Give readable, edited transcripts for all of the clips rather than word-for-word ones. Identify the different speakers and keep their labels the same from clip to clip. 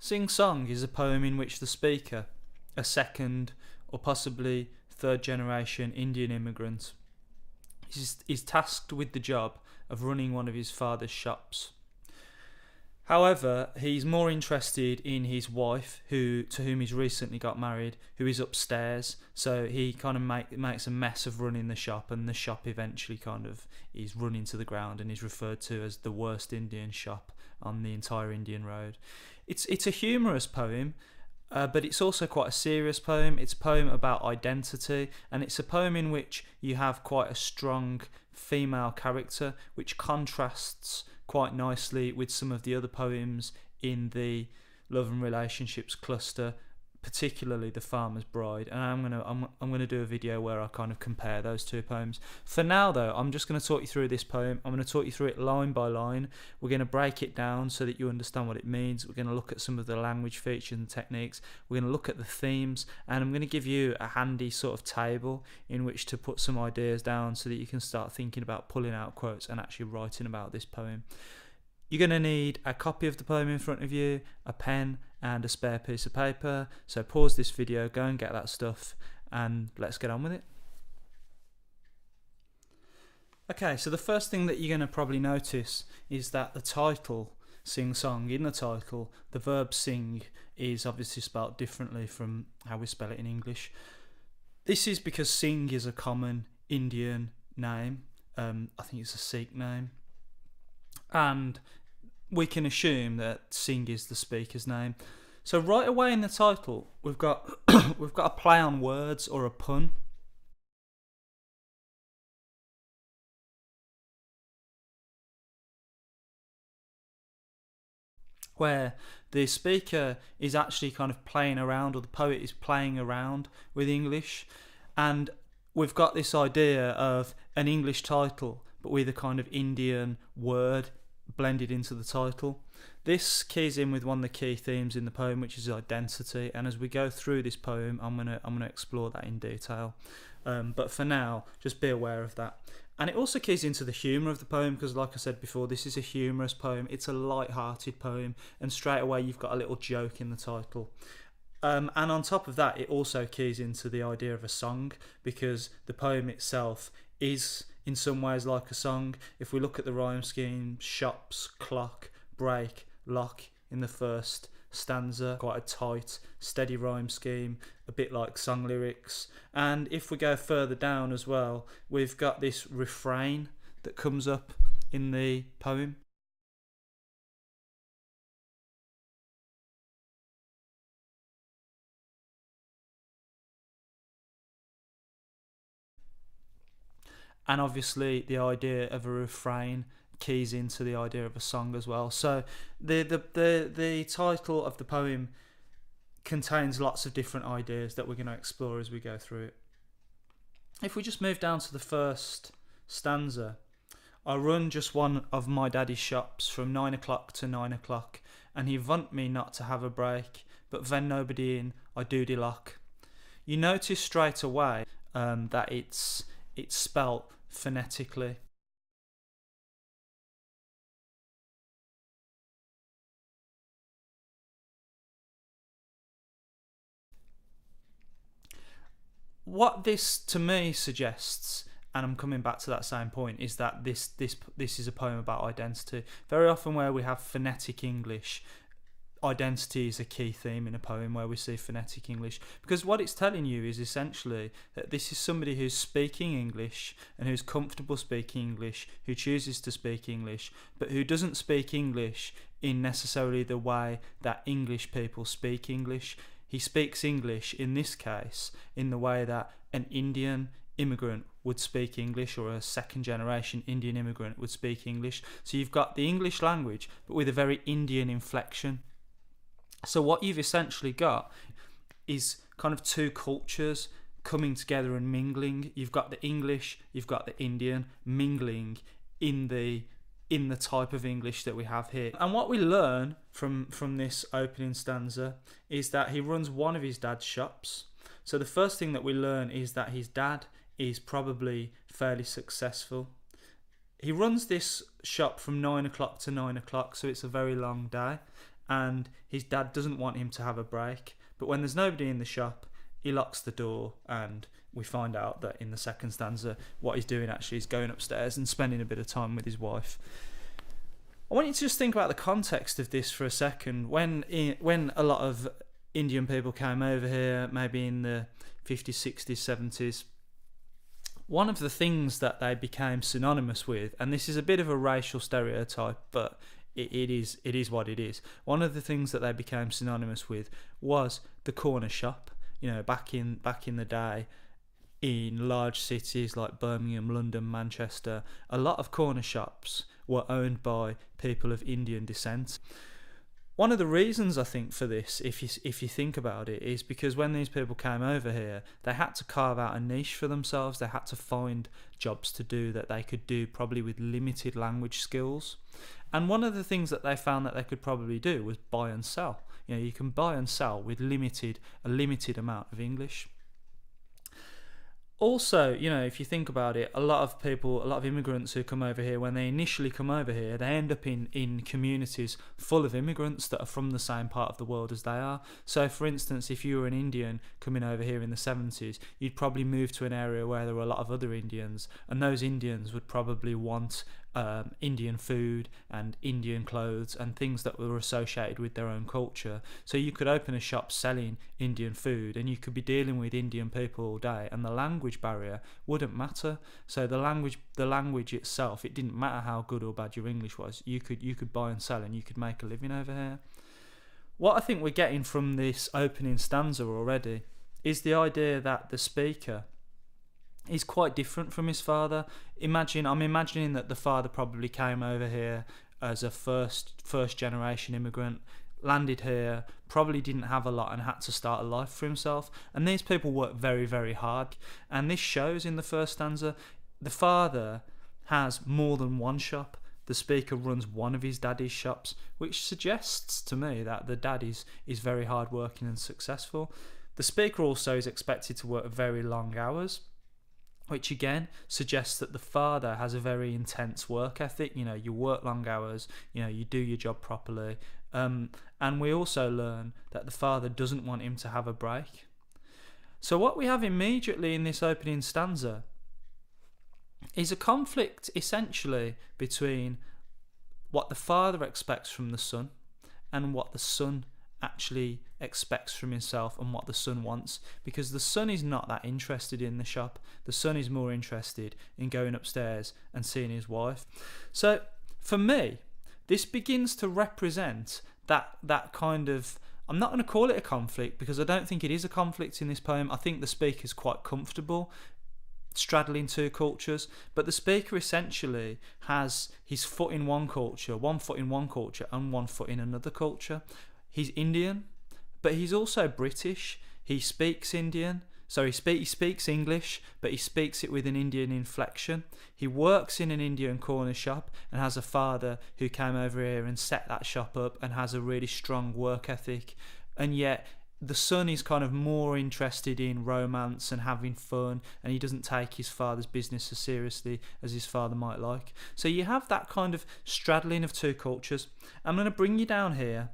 Speaker 1: Singh Song is a poem in which the speaker, a second or possibly third generation Indian immigrant, is tasked with the job of running one of his father's shops. However, he's more interested in his wife, to whom he's recently got married, who is upstairs. So he kind of makes a mess of running the shop, and the shop eventually kind of is run into the ground and is referred to as the worst Indian shop on the entire Indian road. It's a humorous poem, but it's also quite a serious poem. It's a poem about identity, and it's a poem in which you have quite a strong female character, which contrasts quite nicely with some of the other poems in the love and relationships cluster, particularly The Farmer's Bride. And I'm gonna do a video where I kind of compare those two poems. For now though, I'm just going to talk you through this poem. I'm going to talk you through it line by line. We're going to break it down so that you understand what it means. We're going to look at some of the language features and techniques. We're going to look at the themes, and I'm going to give you a handy sort of table in which to put some ideas down so that you can start thinking about pulling out quotes and actually writing about this poem. You're going to need a copy of the poem in front of you, a pen and a spare piece of paper. So pause this video, go and get that stuff, and let's get on with it. Okay, so the first thing that you're going to probably notice is that the title, Sing Song, in the title, the verb sing is obviously spelled differently from how we spell it in English. This is because Singh is a common Indian name. I think it's a Sikh name. And we can assume that Singh is the speaker's name. So right away in the title, we've got a play on words, or a pun. Where the speaker is actually kind of playing around, or the poet is playing around with English. And we've got this idea of an English title, but with a kind of Indian word blended into the title. This keys in with one of the key themes in the poem, which is identity, and as we go through this poem I'm gonna explore that in detail, but for now just be aware of that. And it also keys into the humour of the poem, because like I said before, this is a humorous poem. It's a light-hearted poem, and straight away you've got a little joke in the title. And on top of that, it also keys into the idea of a song, because the poem itself is in some ways like a song. If we look at the rhyme scheme, shops, clock, break, lock in the first stanza, quite a tight, steady rhyme scheme, a bit like song lyrics. And if we go further down as well, we've got this refrain that comes up in the poem. And obviously the idea of a refrain keys into the idea of a song as well. So the title of the poem contains lots of different ideas that we're going to explore as we go through it. If we just move down to the first stanza, I run just one of my daddy's shops from 9 o'clock to 9 o'clock, and he want me not to have a break, but when nobody in, I do the lock. You notice straight away that it's spelt phonetically. What this to me suggests, and I'm coming back to that same point, is that this is a poem about identity. Very often where we have phonetic English, identity is a key theme in a poem where we see phonetic English, because what it's telling you is essentially that this is somebody who's speaking English and who's comfortable speaking English, who chooses to speak English, but who doesn't speak English in necessarily the way that English people speak English. He speaks English in this case in the way that an Indian immigrant would speak English, or a second generation Indian immigrant would speak English. So you've got the English language but with a very Indian inflection. So what you've essentially got is kind of two cultures coming together and mingling. You've got the English, you've got the Indian mingling in the type of English that we have here. And what we learn from this opening stanza is that he runs one of his dad's shops. So the first thing that we learn is that his dad is probably fairly successful. He runs this shop from 9 o'clock to 9 o'clock, so it's a very long day. and his dad doesn't want him to have a break. But when there's nobody in the shop, he locks the door, and we find out that in the second stanza what he's doing actually is going upstairs and spending a bit of time with his wife. I want you to just think about the context of this for a second. When a lot of Indian people came over here, maybe in the 50s, 60s, 70s, one of the things that they became synonymous with, and this is a bit of a racial stereotype, but it is what it is. One of the things that they became synonymous with was the corner shop. You know, back in the day, in large cities like Birmingham, London, Manchester, a lot of corner shops were owned by people of Indian descent. One of the reasons I think for this, if you think about it, is because when these people came over here, they had to carve out a niche for themselves. They had to find jobs to do that they could do probably with limited language skills. And one of the things that they found that they could probably do was buy and sell. You know, you can buy and sell with a limited amount of English. Also, you know, if you think about it, a lot of immigrants who come over here, when they initially come over here, they end up in communities full of immigrants that are from the same part of the world as they are. So, for instance, if you were an Indian coming over here in the 70s, you'd probably move to an area where there were a lot of other Indians, and those Indians would probably want Indian food and Indian clothes and things that were associated with their own culture. So you could open a shop selling Indian food, and you could be dealing with Indian people all day, and the language barrier wouldn't matter. So the language itself, it didn't matter how good or bad your English was. You could buy and sell, and you could make a living over here. What I think we're getting from this opening stanza already is the idea that the speaker is quite different from his father. I'm imagining that the father probably came over here as a first generation immigrant, landed here, probably didn't have a lot, and had to start a life for himself. And these people work very, very hard. And this shows in the first stanza. The father has more than one shop. The speaker runs one of his daddy's shops, which suggests to me that the dad is very hard working and successful. The speaker also is expected to work very long hours, which again suggests that the father has a very intense work ethic. You know, you work long hours, you know, you do your job properly. And we also learn that the father doesn't want him to have a break. So what we have immediately in this opening stanza is a conflict essentially between what the father expects from the son and what the son actually expects from himself and what the son wants, because the son is not that interested in the shop. The son is more interested in going upstairs and seeing his wife. So for me, this begins to represent that kind of, I'm not going to call it a conflict because I don't think it is a conflict in this poem. I think the speaker's quite comfortable straddling two cultures, but the speaker essentially has his foot in one culture and one foot in another culture. He's Indian, but he's also British. He speaks Indian, so he speaks English, but he speaks it with an Indian inflection. He works in an Indian corner shop and has a father who came over here and set that shop up and has a really strong work ethic. And yet the son is kind of more interested in romance and having fun, and he doesn't take his father's business as seriously as his father might like. So you have that kind of straddling of two cultures. I'm going to bring you down here.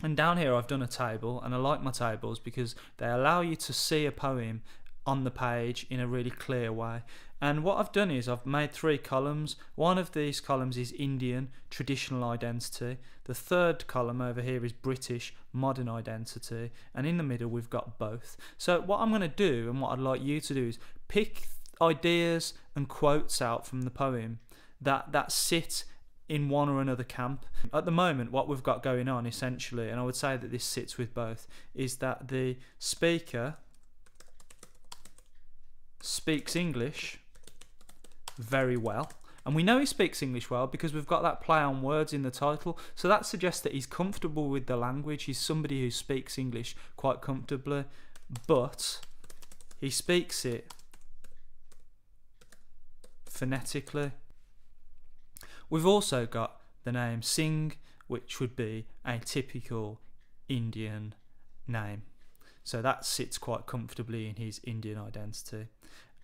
Speaker 1: And down here I've done a table, and I like my tables because they allow you to see a poem on the page in a really clear way. And what I've done is I've made 3 columns. One of these columns is Indian, traditional identity. The third column over here is British, modern identity. And in the middle we've got both. So what I'm going to do, and what I'd like you to do, is pick ideas and quotes out from the poem that sit in one or another camp. At the moment, what we've got going on essentially, and I would say that this sits with both, is that the speaker speaks English very well. And we know he speaks English well because we've got that play on words in the title. So that suggests that he's comfortable with the language. He's somebody who speaks English quite comfortably, but he speaks it phonetically. We've also got the name Singh, which would be a typical Indian name. So that sits quite comfortably in his Indian identity.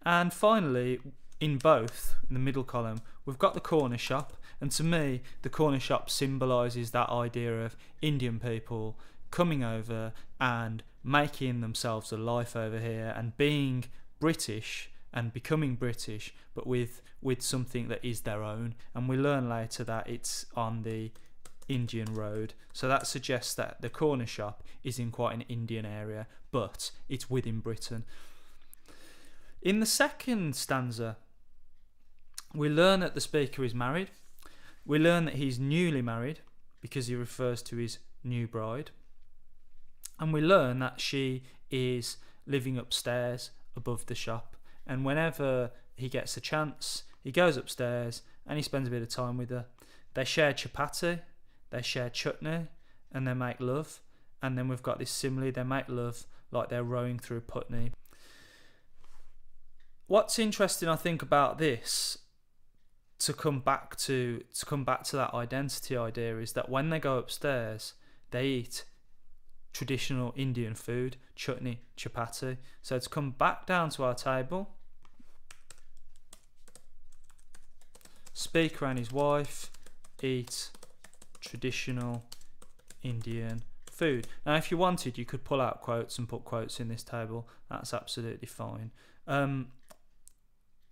Speaker 1: And finally, in both, in the middle column, we've got the corner shop, and to me, the corner shop symbolises that idea of Indian people coming over and making themselves a life over here and being British and becoming British, but with something that is their own. And we learn later that it's on the Indian road, so that suggests that the corner shop is in quite an Indian area, but it's within Britain. In the second stanza, we learn that the speaker is married. We learn that he's newly married because he refers to his new bride. And we learn that she is living upstairs above the shop. And whenever he gets a chance, he goes upstairs and he spends a bit of time with her. They share chapati, they share chutney, and they make love. And then we've got this simile, they make love like they're rowing through Putney. What's interesting, I think, about this, to come back to that identity idea, is that when they go upstairs, they eat traditional Indian food, chutney, chapati. So to come back down to our table, speaker and his wife eat traditional Indian food. Now, if you wanted, you could pull out quotes and put quotes in this table. That's absolutely fine.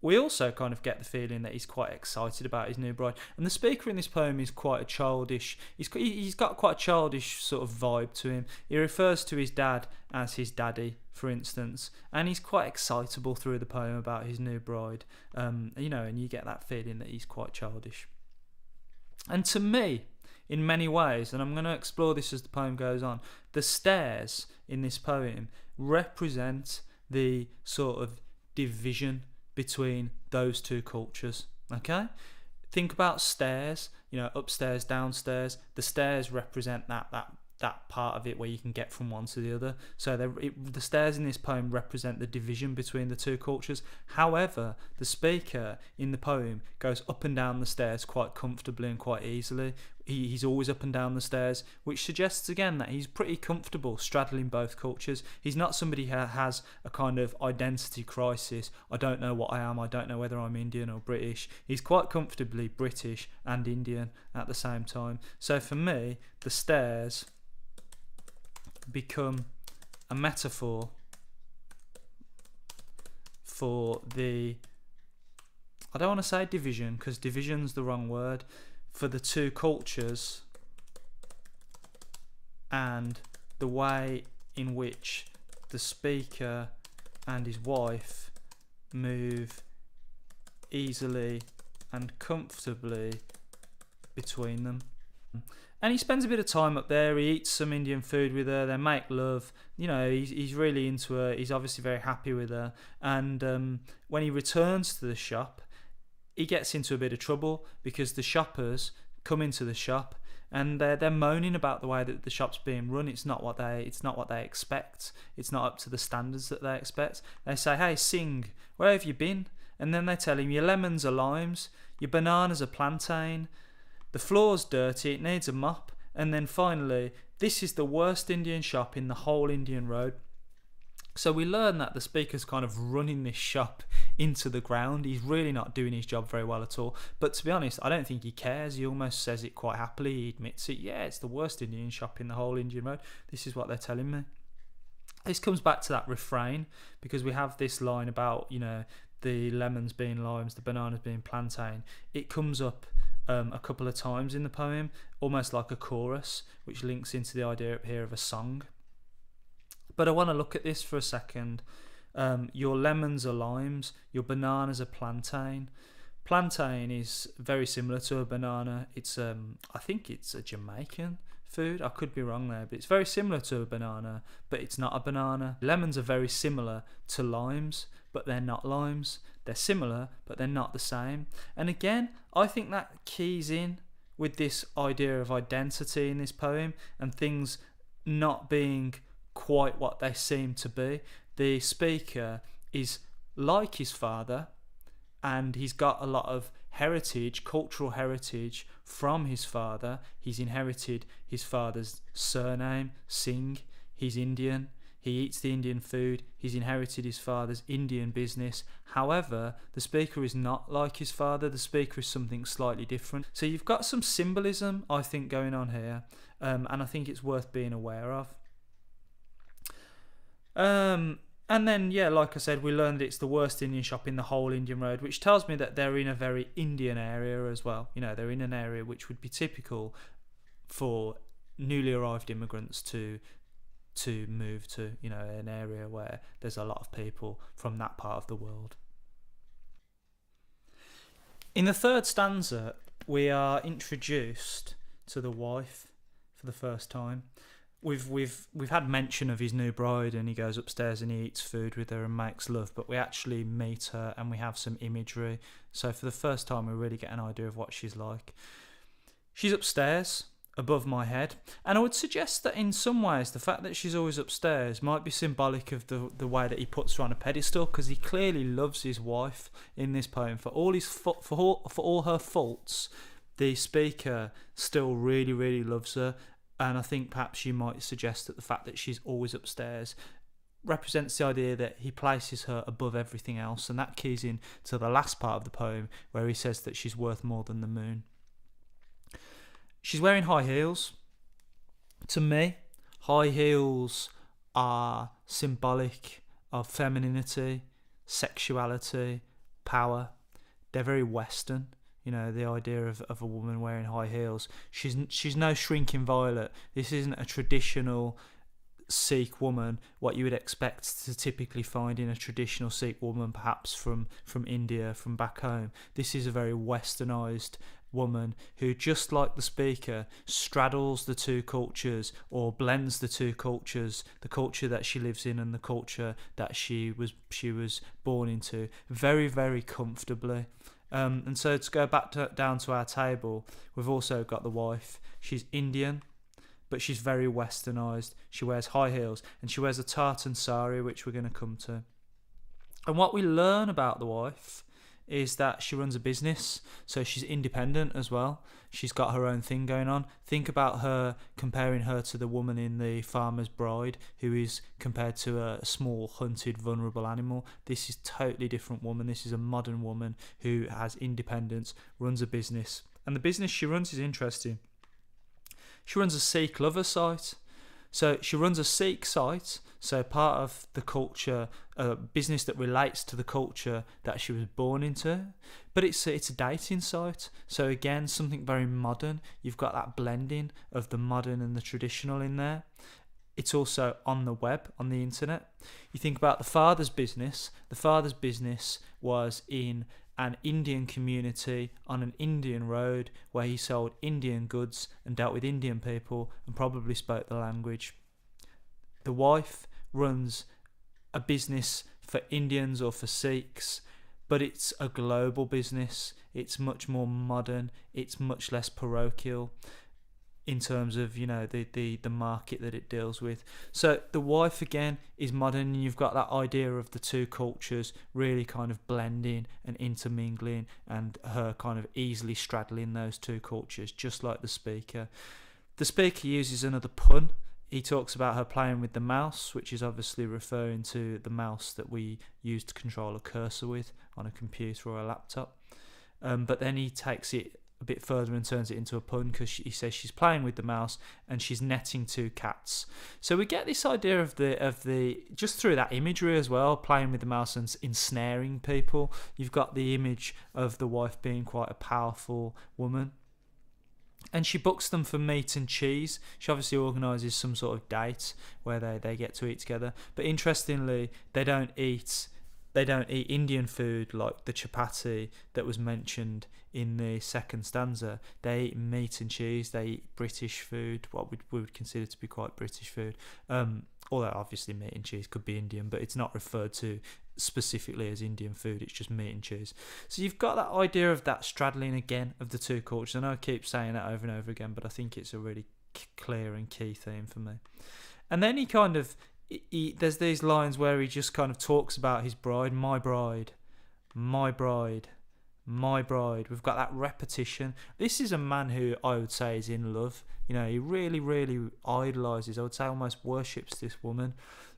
Speaker 1: We also kind of get the feeling that he's quite excited about his new bride. And the speaker in this poem is quite a childish... He's got quite a childish sort of vibe to him. He refers to his dad as his daddy, for instance. And he's quite excitable through the poem about his new bride. And you get that feeling that he's quite childish. And to me, in many ways, and I'm going to explore this as the poem goes on, the stairs in this poem represent the sort of division between those two cultures. Okay, think about stairs, upstairs, downstairs. The stairs represent that part of it where you can get from one to the other. So the stairs in this poem represent the division between the two cultures. However, the speaker in the poem goes up and down the stairs quite comfortably and quite easily. He's always up and down the stairs, which suggests again that he's pretty comfortable straddling both cultures. He's not somebody who has a kind of identity crisis. I don't know what I am. I don't know whether I'm Indian or British. He's quite comfortably British and Indian at the same time. So for me, the stairs become a metaphor for the... I don't want to say division, because division's the wrong word. For the two cultures and the way in which the speaker and his wife move easily and comfortably between them. And he spends a bit of time up there. He eats some Indian food with her. They make love. He's really into her. He's obviously very happy with her. And when he returns to the shop, he gets into a bit of trouble because the shoppers come into the shop and they're moaning about the way that the shop's being run. It's not what they expect. It's not up to the standards that they expect. They say, "Hey, Singh, where have you been?" And then they tell him, "Your lemons are limes, your bananas are plantain, the floor's dirty, it needs a mop." And then finally, "This is the worst Indian shop in the whole Indian road." So we learn that the speaker's kind of running this shop into the ground. He's really not doing his job very well at all. But to be honest, I don't think he cares. He almost says it quite happily. He admits it. Yeah, it's the worst Indian shop in the whole Indian road. This is what they're telling me. This comes back to that refrain, because we have this line about, the lemons being limes, the bananas being plantain. It comes up a couple of times in the poem, almost like a chorus, which links into the idea up here of a song. But I want to look at this for a second. Your lemons are limes, your bananas are plantain. Plantain is very similar to a banana. It's I think it's a Jamaican food. I could be wrong there, but it's very similar to a banana, but it's not a banana. Lemons are very similar to limes, but they're not limes. They're similar, but they're not the same. And again, I think that keys in with this idea of identity in this poem and things not being quite what they seem to be. The speaker is like his father, and he's got a lot of heritage, cultural heritage from his father. He's inherited his father's surname, Singh. He's Indian. He eats the Indian food. He's inherited his father's Indian business. However, the speaker is not like his father. The speaker is something slightly different. So you've got some symbolism, I think, going on here, and I think it's worth being aware of. And then, yeah, like I said, we learned that it's the worst Indian shop in the whole Indian Road, which tells me that they're in a very Indian area as well. You know, they're in an area which would be typical for newly arrived immigrants to move to, you know, an area where there's a lot of people from that part of the world. In the third stanza, we are introduced to the wife for the first time. We've had mention of his new bride, and he goes upstairs and he eats food with her and makes love, but we actually meet her and we have some imagery. So for the first time, we really get an idea of what she's like. She's upstairs, above my head, and I would suggest that in some ways the fact that she's always upstairs might be symbolic of the way that he puts her on a pedestal, because he clearly loves his wife in this poem. For all her faults, the speaker still really, really loves her. And I think perhaps you might suggest that the fact that she's always upstairs represents the idea that he places her above everything else, and that keys in to the last part of the poem where he says that she's worth more than the moon. She's wearing high heels. To me, high heels are symbolic of femininity, sexuality, power. They're very Western. You know, the idea of a woman wearing high heels. She's no shrinking violet. This isn't a traditional Sikh woman, what you would expect to typically find in a traditional Sikh woman, perhaps from India, from back home. This is a very westernised woman who, just like the speaker, straddles the two cultures, or blends the two cultures, the culture that she lives in and the culture that she was born into, very, very comfortably. And so to go back down to our table, we've also got the wife. She's Indian, but she's very westernised. She wears high heels and she wears a tartan sari, which we're going to come to. And what we learn about the wife is that she runs a business, so she's independent as well. She's got her own thing going on. Think about her, comparing her to the woman in The Farmer's Bride, who is compared to a small, hunted, vulnerable animal. This is a totally different woman. This is a modern woman who has independence, runs a business. And the business she runs is interesting. She runs a Sikh lover site. So she runs a Sikh site, so part of the culture, a business that relates to the culture that she was born into. But it's a dating site, so again, something very modern. You've got that blending of the modern and the traditional in there. It's also on the web, on the internet. You think about the father's business. The father's business was in an Indian community on an Indian road where he sold Indian goods and dealt with Indian people and probably spoke the language. The wife runs a business for Indians or for Sikhs, but it's a global business. It's much more modern. It's much less parochial in terms of, you know, the market that it deals with. So the wife again is modern, and you've got that idea of the two cultures really kind of blending and intermingling, and her kind of easily straddling those two cultures, just like the speaker. The speaker uses another pun. He talks about her playing with the mouse, which is obviously referring to the mouse that we use to control a cursor with on a computer or a laptop. But then he takes it a bit further and turns it into a pun, because he says she's playing with the mouse and she's netting two cats. So we get this idea of the just through that imagery as well, playing with the mouse and ensnaring people. You've got the image of the wife being quite a powerful woman. And she books them for meat and cheese. She obviously organises some sort of date where they get to eat together. But interestingly, they don't eat Indian food like the chapati that was mentioned in the second stanza. They eat meat and cheese. They eat British food, what we would consider to be quite British food. Although obviously meat and cheese could be Indian, but it's not referred to specifically as Indian food. It's just meat and cheese. So you've got that idea of that straddling again of the two cultures. I know I keep saying that over and over again, but I think it's a really clear and key theme for me. And then there's these lines where he just kind of talks about his bride, my bride, my bride, my bride. We've got that repetition. This is a man who I would say is in love. You know, he really, really idolises, I would say almost worships this woman.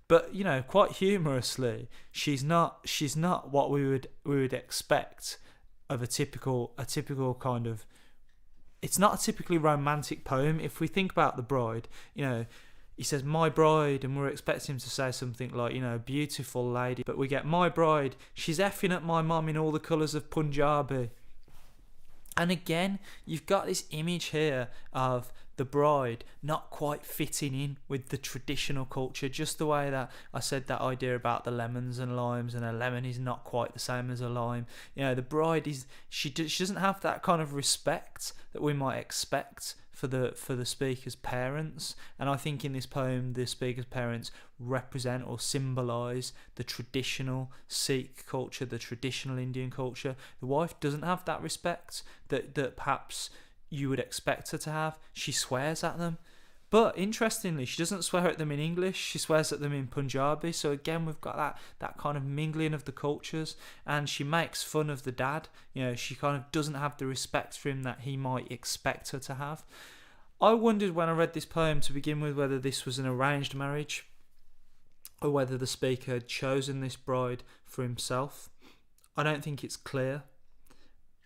Speaker 1: But quite humorously, she's not what we would expect of a typical kind of. It's not a typically romantic poem. If we think about the bride, he says my bride, and we're expecting him to say something like beautiful lady, but we get my bride, she's effing at my mum in all the colours of Punjabi. And again, you've got this image here of the bride not quite fitting in with the traditional culture, just the way that I said that idea about the lemons and limes, and a lemon is not quite the same as a lime. The bride she doesn't have that kind of respect that we might expect for the speaker's parents. And I think in this poem, the speaker's parents represent or symbolise the traditional Sikh culture, the traditional Indian culture. The wife doesn't have that respect that perhaps you would expect her to have. She swears at them, but interestingly, she doesn't swear at them in English. She swears at them in Punjabi. So again, we've got that kind of mingling of the cultures, and she makes fun of the dad. She kind of doesn't have the respect for him that he might expect her to have. I wondered when I read this poem to begin with whether this was an arranged marriage or whether the speaker had chosen this bride for himself. I don't think it's clear,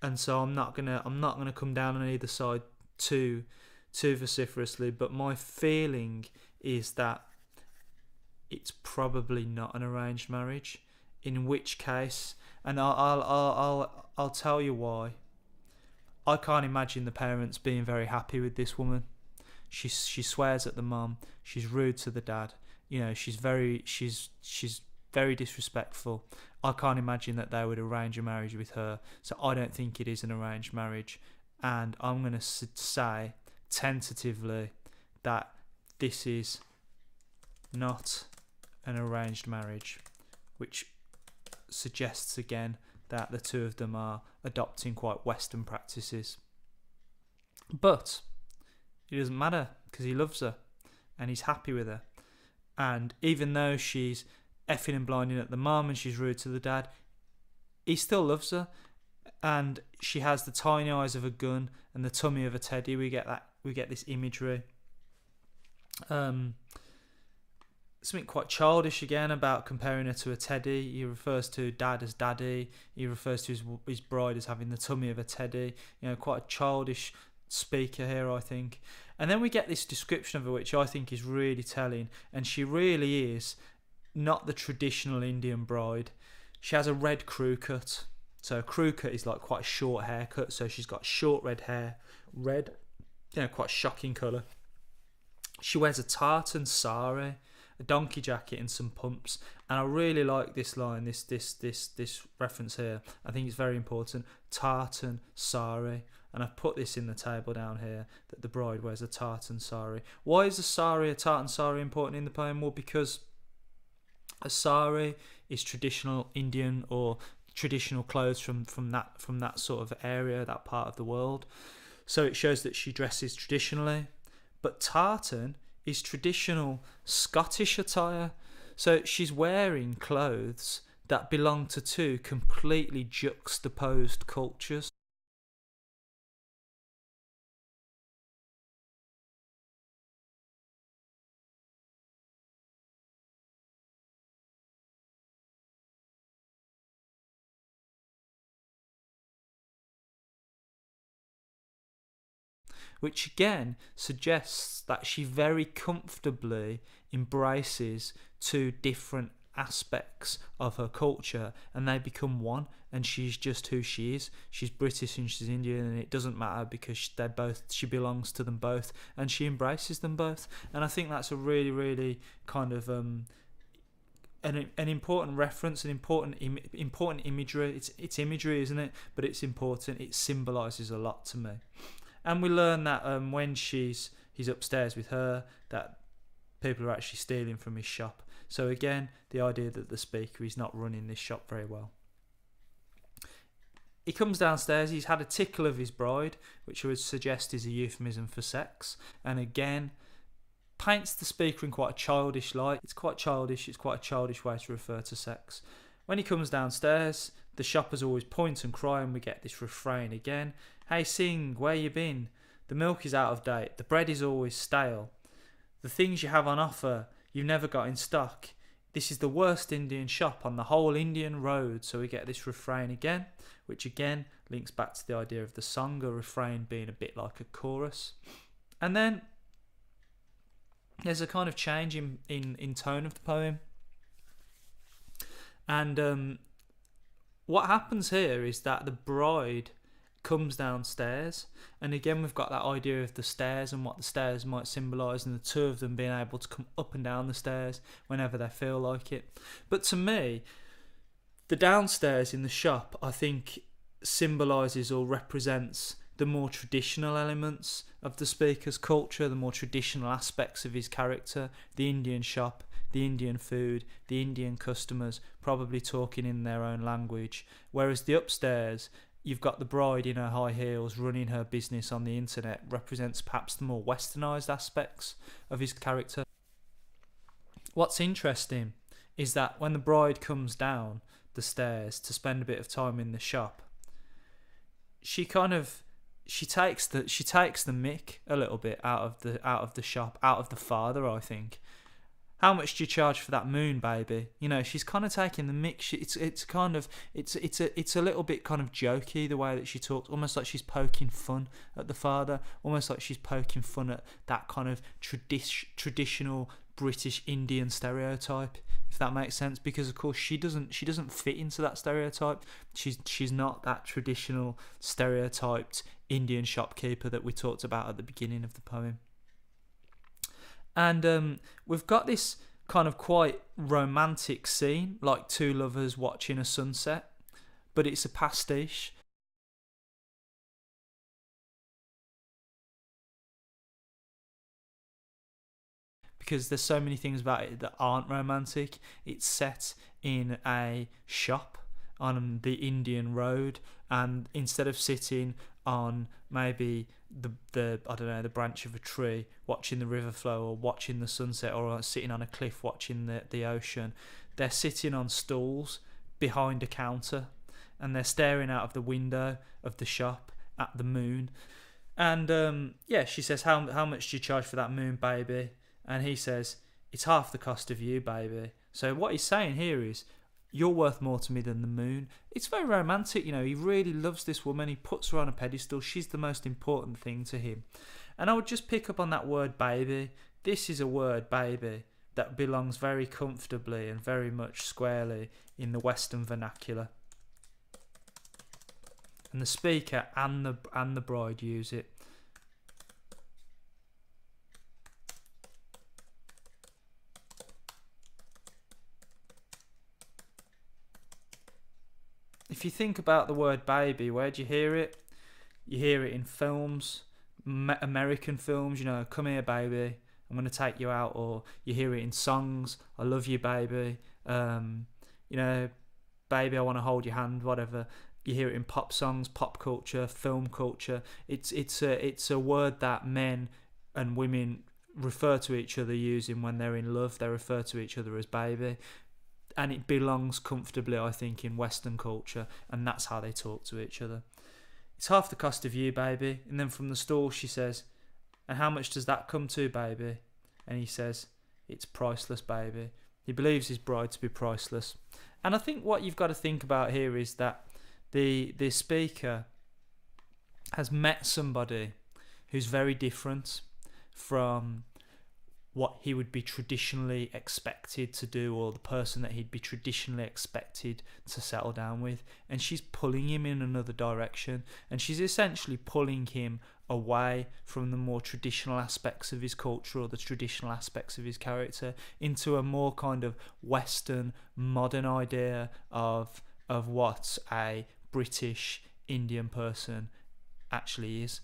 Speaker 1: and so I'm not gonna come down on either side too vociferously. But my feeling is that it's probably not an arranged marriage. In which case, and I'll tell you why. I can't imagine the parents being very happy with this woman. She swears at the mum. She's rude to the dad. She's very disrespectful. I can't imagine that they would arrange a marriage with her. So I don't think it is an arranged marriage. And I'm going to say tentatively that this is not an arranged marriage, which suggests again that the two of them are adopting quite Western practices. But it doesn't matter, because he loves her and he's happy with her. And even though she's effing and blinding at the mum and she's rude to the dad, he still loves her. And she has the tiny eyes of a gun and the tummy of a teddy. We get this imagery. Something quite childish again about comparing her to a teddy. He refers to dad as daddy. He refers to his bride as having the tummy of a teddy. Quite a childish speaker here, I think. And then we get this description of her, which I think is really telling. And she really is not the traditional Indian bride. She has a red crew cut. So a crew cut is like quite a short haircut. So she's got short red hair, red, quite shocking colour. She wears a tartan sari, a donkey jacket and some pumps. And I really like this line, this reference here. I think it's very important. Tartan sari. And I've put this in the table down here, that the bride wears a tartan sari. Why is a tartan sari important in the poem? Well, because a sari is traditional Indian or traditional clothes from that sort of area, that part of the world. So it shows that she dresses traditionally. But tartan is traditional Scottish attire. So she's wearing clothes that belong to two completely juxtaposed cultures. Which again suggests that she very comfortably embraces two different aspects of her culture, and they become one, and she's just who she is. She's British and she's Indian, and it doesn't matter because she belongs to them both, and she embraces them both. And I think that's a really, really kind of an important reference, an important imagery. It's imagery, isn't it? But it's important. It symbolises a lot to me. And we learn that when he's upstairs with her, that people are actually stealing from his shop. So again, the idea that the speaker is not running this shop very well. He comes downstairs, he's had a tickle of his bride, which I would suggest is a euphemism for sex. And again, paints the speaker in quite a childish light. It's quite childish, it's quite a childish way to refer to sex. When he comes downstairs, the shoppers always point and cry, and we get this refrain again. Hey Singh, where you been? The milk is out of date. The bread is always stale. The things you have on offer, you've never got in stock. this is the worst Indian shop on the whole Indian road. So we get this refrain again, which again links back to the idea of the song, a refrain being a bit like a chorus. And then there's a kind of change in tone of the poem. And what happens here is that the bride comes downstairs, and again we've got that idea of the stairs and what the stairs might symbolise, and the two of them being able to come up and down the stairs whenever they feel like it. But to me, the downstairs in the shop, I think, symbolises or represents the more traditional elements of the speaker's culture, the more traditional aspects of his character, the Indian shop, the Indian food, the Indian customers, probably talking in their own language. Whereas the upstairs, you've got the bride in her high heels running her business on the internet, represents perhaps the more westernised aspects of his character. What's interesting is that when the bride comes down the stairs to spend a bit of time in the shop, she takes the mick a little bit out of the shop, out of the father, I think. How much do you charge for that moon, baby? You know, she's kind of taking the mick. It's a little bit kind of jokey the way that she talks, almost like she's poking fun at the father, almost like she's poking fun at that kind of traditional British Indian stereotype, if that makes sense. Because of course she doesn't fit into that stereotype. She's not that traditional stereotyped Indian shopkeeper that we talked about at the beginning of the poem. And we've got this kind of quite romantic scene, like two lovers watching a sunset, but it's a pastiche. Because there's so many things about it that aren't romantic. It's set in a shop on the Indian road, and instead of sitting on maybe the I don't know, the branch of a tree watching the river flow or watching the sunset, or sitting on a cliff watching the ocean, they're sitting on stools behind a counter, and they're staring out of the window of the shop at the moon. And she says, how much do you charge for that moon, baby? And he says, it's half the cost of you, baby. So what he's saying here is, you're worth more to me than the moon. It's very romantic, you know. He really loves this woman. He puts her on a pedestal. She's the most important thing to him. And I would just pick up on that word baby. This is a word, baby, that belongs very comfortably and very much squarely in the Western vernacular. And the speaker and the bride use it. If you think about the word baby, where do you hear it? You hear it in films, American films, you know, come here baby, I'm going to take you out. Or you hear it in songs, I love you baby, you know, baby I want to hold your hand, whatever. You hear it in pop songs, pop culture, film culture. It's a word that men and women refer to each other using when they're in love. They refer to each other as baby. And it belongs comfortably, I think, in Western culture, and that's how they talk to each other. It's half the cost of you, baby. And then from the stall she says, and how much does that come to, baby? And he says, it's priceless, baby. He believes his bride to be priceless. And I think what you've got to think about here is that the speaker has met somebody who's very different from what he would be traditionally expected to do, or the person that he'd be traditionally expected to settle down with. And she's pulling him in another direction, and she's essentially pulling him away from the more traditional aspects of his culture or the traditional aspects of his character into a more kind of Western, modern idea of what a British Indian person actually is.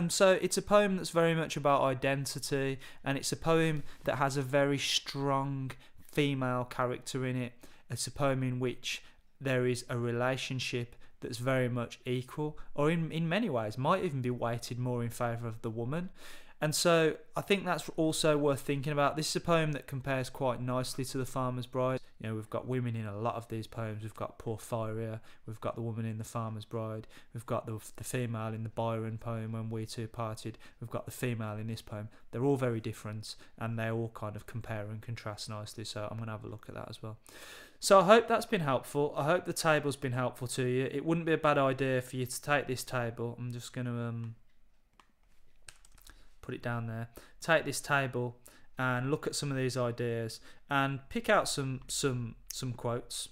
Speaker 1: So it's a poem that's very much about identity, and it's a poem that has a very strong female character in it. It's a poem in which there is a relationship that's very much equal, or in many ways might even be weighted more in favour of the woman. And so I think that's also worth thinking about. This is a poem that compares quite nicely to The Farmer's Bride. You know, we've got women in a lot of these poems. We've got Porphyria, we've got the woman in The Farmer's Bride, we've got the female in the Byron poem, When We Two Parted, we've got the female in this poem. They're all very different, and they all kind of compare and contrast nicely, so I'm going to have a look at that as well. So I hope that's been helpful. I hope the table's been helpful to you. It wouldn't be a bad idea for you to take this table. I'm just going to put it down there. Take this table and look at some of these ideas and pick out some quotes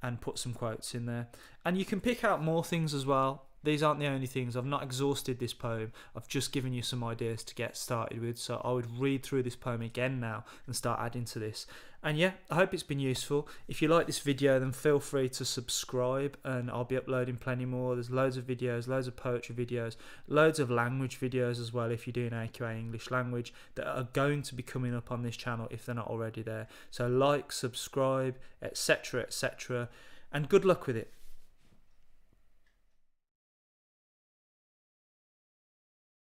Speaker 1: and put some quotes in there. And you can pick out more things as well. These aren't the only things. I've not exhausted this poem. I've just given you some ideas to get started with. So I would read through this poem again now and start adding to this. And yeah, I hope it's been useful. If you like this video, then feel free to subscribe, and I'll be uploading plenty more. There's loads of videos, loads of poetry videos, loads of language videos as well if you're doing AQA English language, that are going to be coming up on this channel if they're not already there. So like, subscribe, etc., etc. And good luck with it.